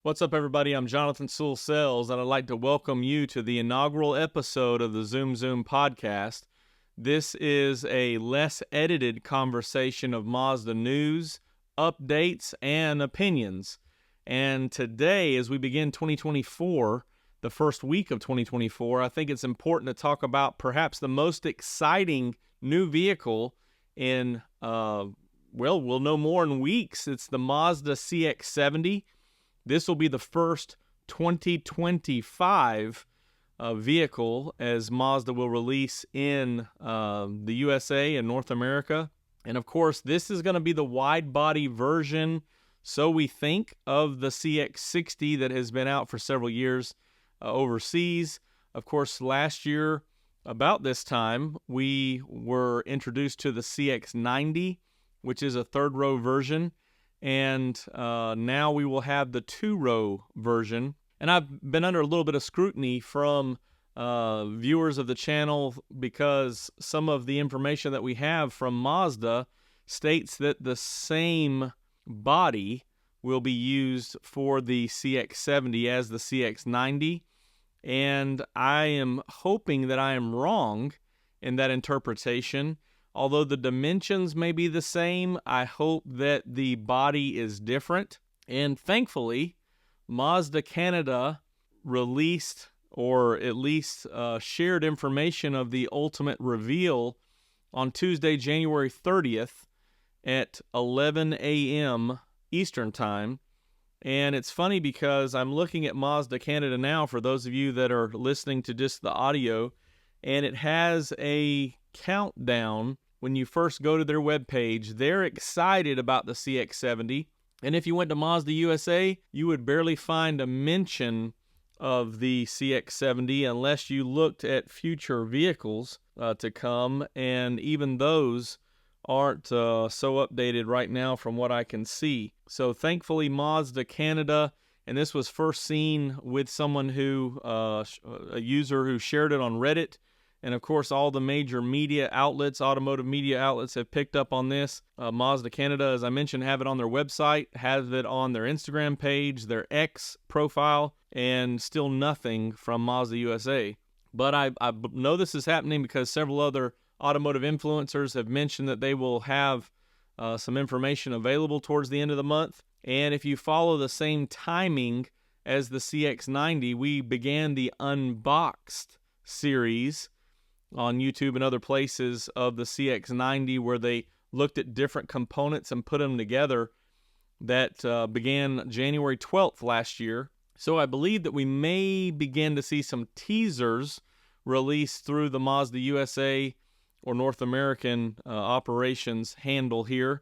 What's up, everybody? I'm Jonathan Sewell, and I'd like to welcome you to the inaugural episode of the Zoom podcast. This is a less edited conversation of Mazda news, updates, and opinions. And today, as we begin 2024, the first week of 2024, I think it's important to talk about perhaps the most exciting new vehicle in, we'll know more in weeks. It's the Mazda CX-70. This will be the first 2025 vehicle as Mazda will release in the USA and North America. And of course, this is going to be the wide body version, so we think, of the CX60 that has been out for several years overseas. Of course, last year, about this time, we were introduced to the CX90, which is a third row version. And now we will have the two-row version. And I've been under a little bit of scrutiny from viewers of the channel because some of the information that we have from Mazda states that the same body will be used for the CX70 as the CX90. And I am hoping that I am wrong in that interpretation. Although the dimensions may be the same, I hope that the body is different. And thankfully, Mazda Canada released, or at least shared information of the ultimate reveal on Tuesday, January 30th at 11 a.m. Eastern Time. And it's funny because I'm looking at Mazda Canada now, for those of you that are listening to just the audio, and it has a countdown. When you first go to their webpage, they're excited about the CX70. And if you went to Mazda USA, you would barely find a mention of the CX70 unless you looked at future vehicles to come. And even those aren't so updated right now from what I can see. So thankfully, Mazda Canada, and this was first seen with someone who, a user who shared it on Reddit. And of course, all the major media outlets, automotive media outlets, have picked up on this. Mazda Canada, as I mentioned, have it on their website, have it on their Instagram page, their X profile, and still nothing from Mazda USA. But I know this is happening because several other automotive influencers have mentioned that they will have some information available towards the end of the month. And if you follow the same timing as the CX90, we began the Unboxed series on YouTube and other places of the CX90, where they looked at different components and put them together. That began January 12th last year. So I believe that we may begin to see some teasers released through the Mazda USA or North American operations handle here.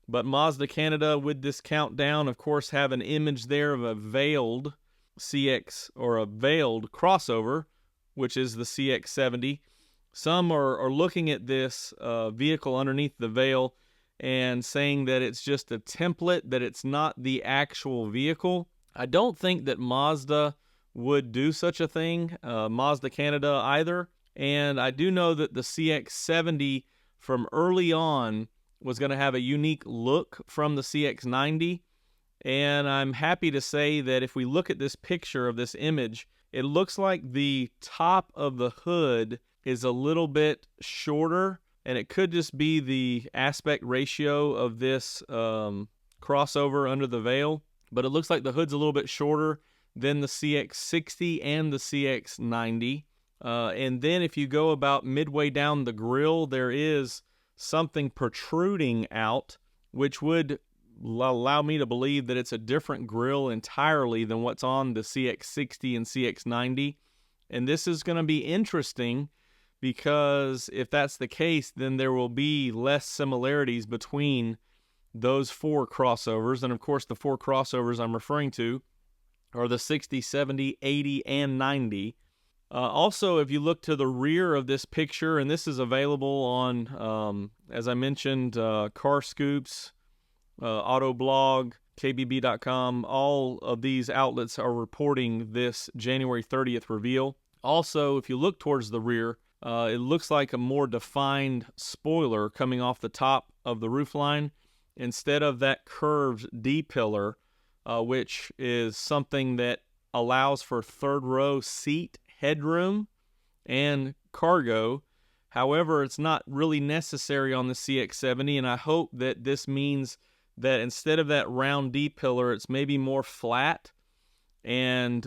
But Mazda Canada, with this countdown, of course, have an image there of a veiled CX, or a veiled crossover, which is the CX70. Some are looking at this vehicle underneath the veil and saying that it's just a template, that it's not the actual vehicle. I don't think that Mazda would do such a thing, Mazda Canada either. And I do know that the CX70 from early on was going to have a unique look from the CX90. And I'm happy to say that if we look at this picture of this image, it looks like the top of the hood is a little bit shorter, and it could just be the aspect ratio of this crossover under the veil, but it looks like the hood's a little bit shorter than the CX60 and the CX90. And then if you go about midway down the grille, there is something protruding out, which would allow me to believe that it's a different grille entirely than what's on the CX60 and CX90. And this is going to be interesting, because if that's the case, then there will be less similarities between those four crossovers. And of course, the four crossovers I'm referring to are the 60, 70, 80, and 90. Also, if you look to the rear of this picture, and this is available on, as I mentioned, Car Scoops, Autoblog, KBB.com, all of these outlets are reporting this January 30th reveal. Also, if you look towards the rear, it looks like a more defined spoiler coming off the top of the roofline. Instead of that curved D-pillar which is something that allows for third row seat headroom and cargo. However, it's not really necessary on the CX70, and I hope that this means that instead of that round D-pillar, it's maybe more flat and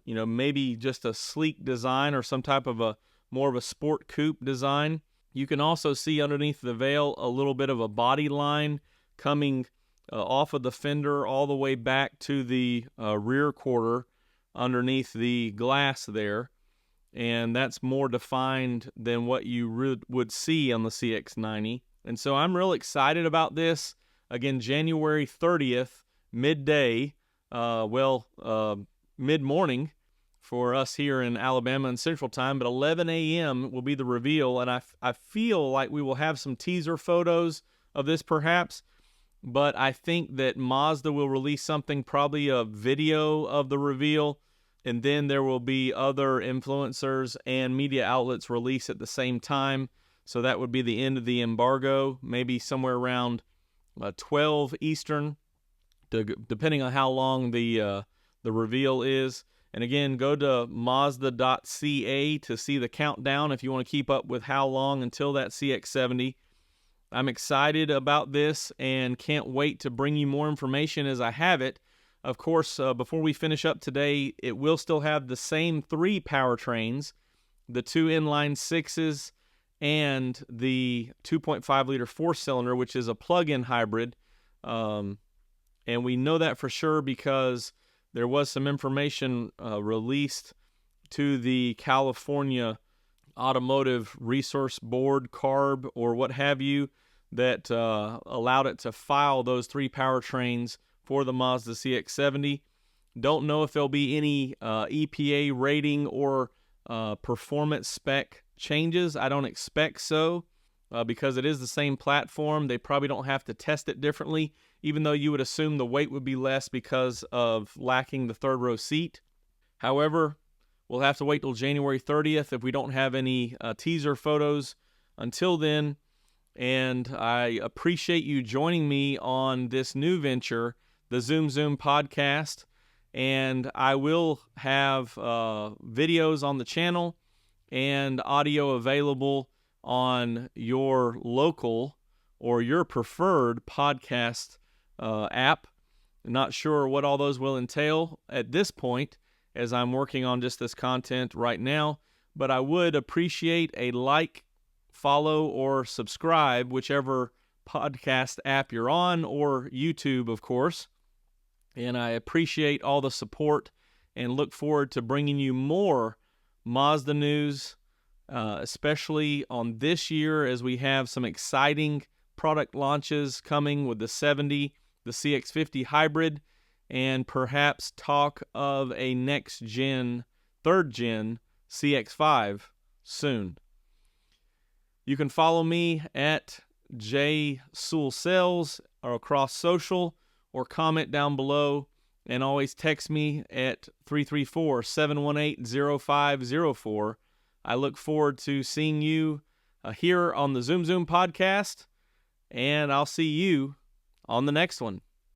maybe just a sleek design or some type of more of a sport coupe design. You can also see underneath the veil a little bit of a body line coming off of the fender all the way back to the rear quarter underneath the glass there, and that's more defined than what you would see on the CX90. And so I'm real excited about this. Again, January 30th, midday, mid-morning for us here in Alabama and Central Time, but 11 a.m. will be the reveal, and I feel like we will have some teaser photos of this perhaps, but I think that Mazda will release something, probably a video of the reveal, and then there will be other influencers and media outlets release at the same time, so that would be the end of the embargo, maybe somewhere around 12 Eastern, depending on how long the reveal is. And again, go to Mazda.ca to see the countdown if you want to keep up with how long until that CX70. I'm excited about this and can't wait to bring you more information as I have it. Of course, before we finish up today, it will still have the same 3 powertrains, the 2 inline 6s and the 2.5-liter 4-cylinder, which is a plug-in hybrid. And we know that for sure because there was some information released to the California Automotive Resource Board, CARB, or what have you, that allowed it to file those 3 powertrains for the Mazda CX-70. Don't know if there'll be any EPA rating or performance spec changes. I don't expect so because it is the same platform. They probably don't have to test it differently, even though you would assume the weight would be less because of lacking the third row seat. However, we'll have to wait till January 30th if we don't have any teaser photos until then. And I appreciate you joining me on this new venture, the Zoom Zoom podcast. And I will have videos on the channel and audio available on your local or your preferred podcast app. Not sure what all those will entail at this point, as I'm working on just this content right now, but I would appreciate a like, follow, or subscribe, whichever podcast app you're on, or YouTube, of course. And I appreciate all the support and look forward to bringing you more Mazda news, especially on this year as we have some exciting product launches coming with the 70, the CX50 hybrid, and perhaps talk of a next-gen, third-gen CX5 soon. You can follow me at JSewellSales or across social, or comment down below, and always text me at 334-718-0504. I look forward to seeing you here on the Zoom Zoom podcast, and I'll see you on the next one.